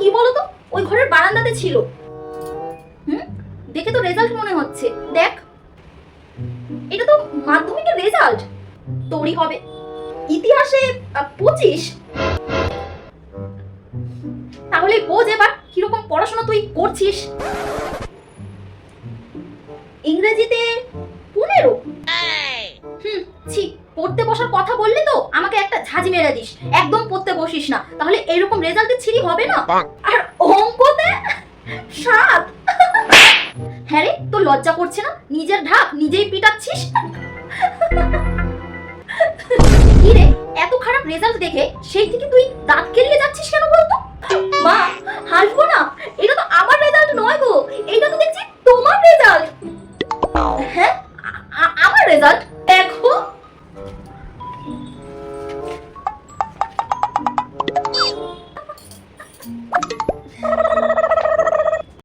কি বলতো, ওই ঘরের বারান্দাতে ছিল। দেখে তো রেজাল্ট মনে হচ্ছে। দেখ, এটা তো মাধ্যমিকের রেজাল্ট। তোরই হবে। ইতিহাসে 25। তাহলে বোঝ এবার কিরকম পড়াশোনা তুই করছিস। ইংরেজিতে 15। ছি, পড়তে বসার কথা বললে তো আমাকে একটা ঝাঁঝি মেরে দিস। একদম পড়তে বসিস না, তাহলে এরকম রেজাল্টে ছিরি হবে না। আর অঙ্কতে 7। হ্যাঁ রে, তোর লজ্জা করছে না? নিজের ঢাক নিজেই পিটাচ্ছিস। কি রে, এত খারাপ রেজাল্ট দেখে সেই থেকে তুই দাঁত কেলিয়ে যাচ্ছিস কেন বল?